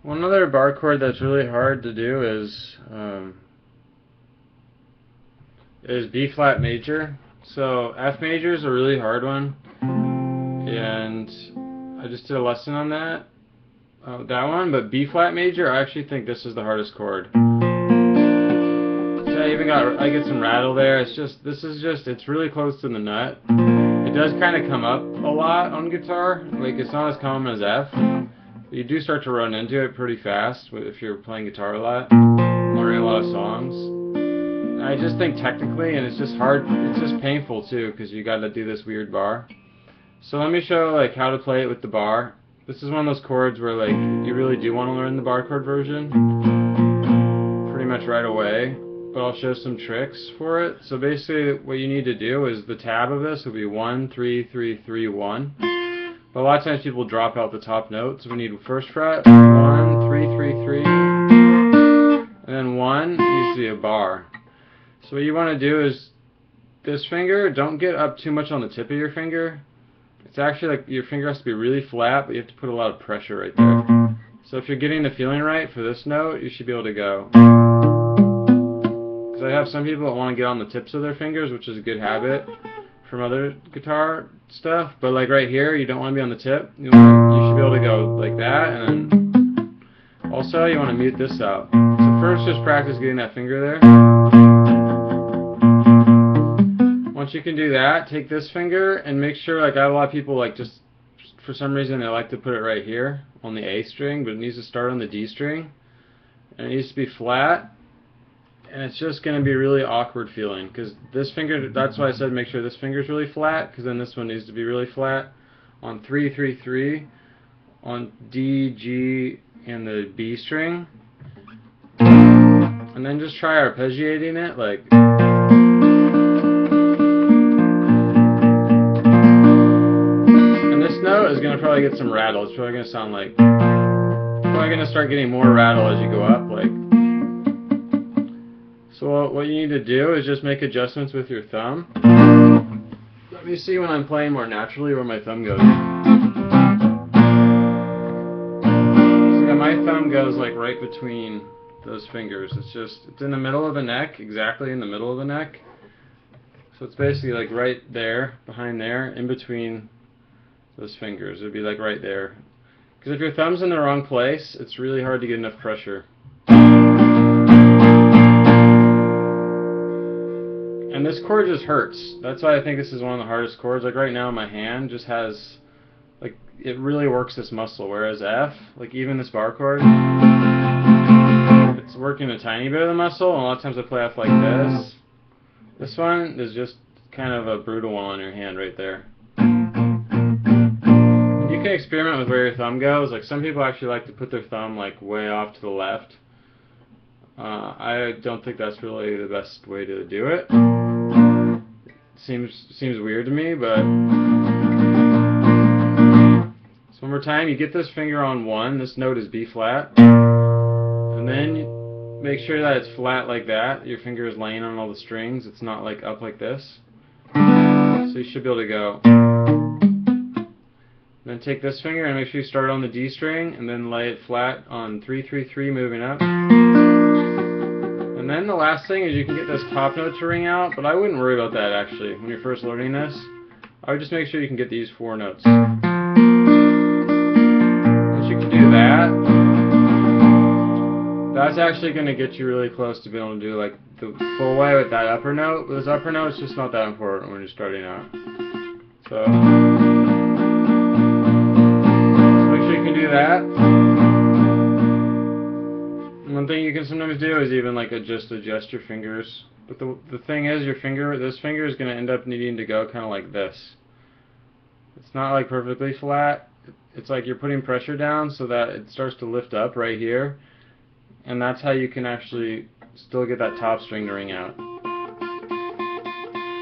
One other bar chord that's really hard to do is B flat major. So F major is a really hard one, and I just did a lesson on that one. But B flat major, I actually think this is the hardest chord. So I get some rattle there. It's really close to the nut. It does kind of come up a lot on guitar. Like, it's not as common as F. But you do start to run into it pretty fast if you're playing guitar a lot, learning a lot of songs. I just think technically, and it's just hard, it's just painful too, because you got to do this weird bar. So let me show like how to play it with the bar. This is one of those chords where like you really do want to learn the bar chord version pretty much right away, but I'll show some tricks for it. So basically what you need to do is the tab of this will be 1, 3, 3, 3, 1. But a lot of times people drop out the top note, so we need first fret, 1, 3, 3, 3, and then 1 needs to be a bar. So what you want to do is this finger, don't get up too much on the tip of your finger. It's actually like your finger has to be really flat, but you have to put a lot of pressure right there. So if you're getting the feeling right for this note, you should be able to go. Because I have some people that want to get on the tips of their fingers, which is a good habit from other guitar stuff. But like right here, you don't want to be on the tip. You should be able to go like that, and then also you want to mute this out. So first just practice getting that finger there. Once you can do that, take this finger and make sure, like I have a lot of people like just for some reason they like to put it right here on the A string, but it needs to start on the D string, and it needs to be flat, and it's just going to be really awkward feeling because this finger, that's why I said make sure this finger is really flat, because then this one needs to be really flat on 3, 3, 3, on D, G, and the B string, and then just try arpeggiating it like. Note is going to probably get some rattle. It's probably going to sound like, probably going to start getting more rattle as you go up. Like, so what you need to do is just make adjustments with your thumb. Let me see when I'm playing more naturally where my thumb goes. So yeah, my thumb goes like right between those fingers. It's in the middle of the neck, exactly in the middle of the neck. So it's basically like right there, behind there, in between those fingers. It would be like right there. Because if your thumb's in the wrong place, it's really hard to get enough pressure. And this chord just hurts. That's why I think this is one of the hardest chords. Like right now my hand just has, like, it really works this muscle. Whereas F, like even this bar chord, it's working a tiny bit of the muscle. And a lot of times I play F like this. This one is just kind of a brutal one on your hand right there. You can experiment with where your thumb goes. Like some people actually like to put their thumb like way off to the left. I don't think that's really the best way to do it. Seems weird to me, but so one more time. You get this finger on 1. This note is B flat, and then you make sure that it's flat like that. Your finger is laying on all the strings. It's not like up like this. So you should be able to go. Then take this finger and make sure you start on the D string and then lay it flat on 3, 3, 3 moving up. And then the last thing is you can get this top note to ring out, but I wouldn't worry about that actually when you're first learning this. I would just make sure you can get these 4 notes. Once you can do that, that's actually going to get you really close to being able to do like the full way with that upper note. But this upper note is just not that important when you're starting out. So do that. And one thing you can sometimes do is even like adjust your fingers. But the thing is, this finger is going to end up needing to go kind of like this. It's not like perfectly flat. It's like you're putting pressure down so that it starts to lift up right here. And that's how you can actually still get that top string to ring out.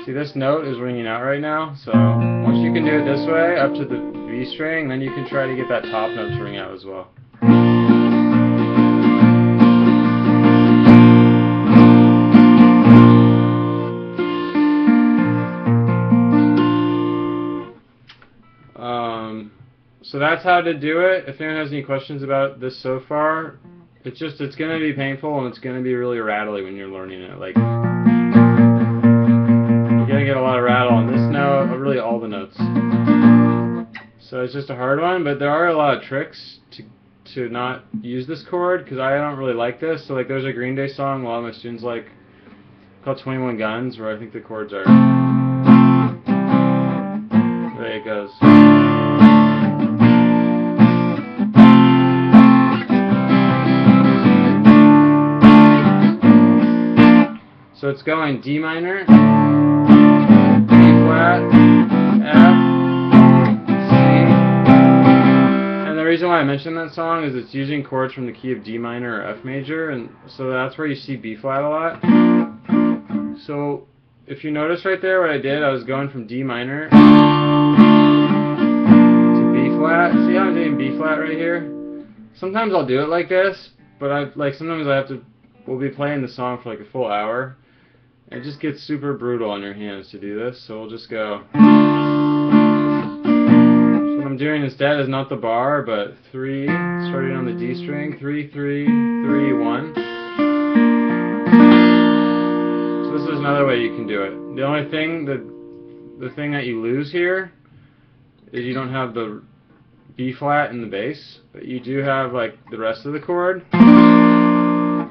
See, this note is ringing out right now. So once you can do it this way, up to the B string, then you can try to get that top note to ring out as well. So that's how to do it. If anyone has any questions about this so far, it's going to be painful and it's going to be really rattly when you're learning it. Like, you're going to get a lot of rattle on this note, or really all the notes. So it's just a hard one, but there are a lot of tricks to not use this chord, because I don't really like this. So like, there's a Green Day song a lot of my students like called 21 Guns, where I think the chords are... There it goes. So it's going D minor, B flat, F, C. And the reason why I mentioned that song is it's using chords from the key of D minor or F major, and so that's where you see B flat a lot. So if you notice right there what I did, I was going from D minor to B flat. See how I'm doing B flat right here? Sometimes I'll do it like this, but sometimes I have to, we'll be playing the song for like a full hour. It just gets super brutal on your hands to do this, so we'll just go. So what I'm doing instead is not the bar, but 3, starting on the D string, 3, 3, 3, 1. So this is another way you can do it. The only thing, the thing that you lose here is you don't have the B flat in the bass, but you do have like the rest of the chord.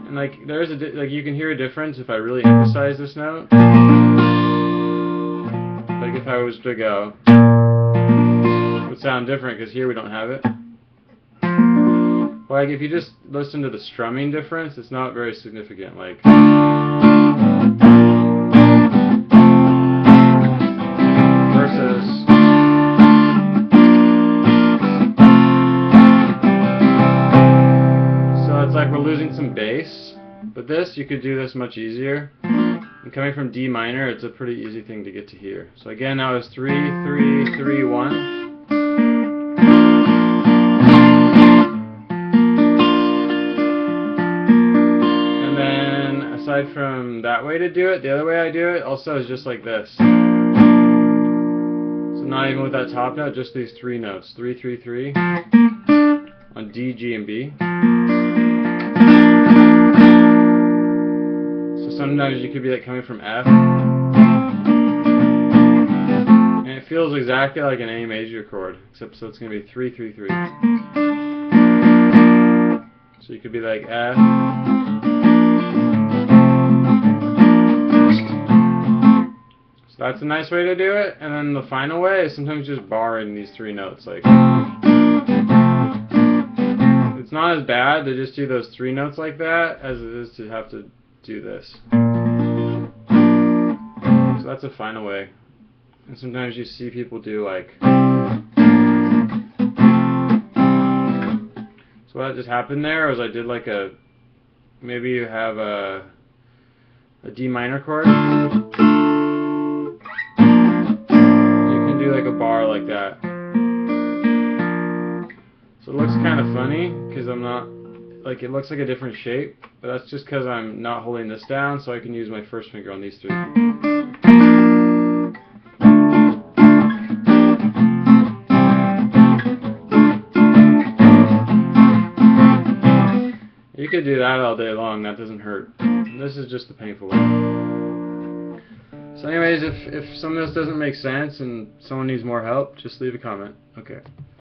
And like there's like you can hear a difference if I really emphasize this note. Like if I was to go, it would sound different because here we don't have it. Like if you just listen to the strumming difference, it's not very significant. Like versus. Like we're losing some bass, but this, you could do this much easier. And coming from D minor, it's a pretty easy thing to get to here. So again, now it's 3, 3, 3, 1. And then, aside from that way to do it, the other way I do it also is just like this. So not even with that top note, just these 3 notes. 3, 3, 3 on D, G, and B. Sometimes you could be like coming from F, and it feels exactly like an A major chord, except so it's going to be 3, 3, 3. So you could be like F, so that's a nice way to do it. And then the final way is sometimes just barring these 3 notes. Like it's not as bad to just do those 3 notes like that as it is to have to do this. So that's a final way. And sometimes you see people do like. So what just happened there was I did like a, maybe you have a D minor chord. You can do like a bar like that. So it looks kind of funny because I'm not, like it looks like a different shape, but that's just because I'm not holding this down, so I can use my first finger on these 3. You could do that all day long, that doesn't hurt. This is just the painful way. So anyways, if some of this doesn't make sense and someone needs more help, just leave a comment. Okay.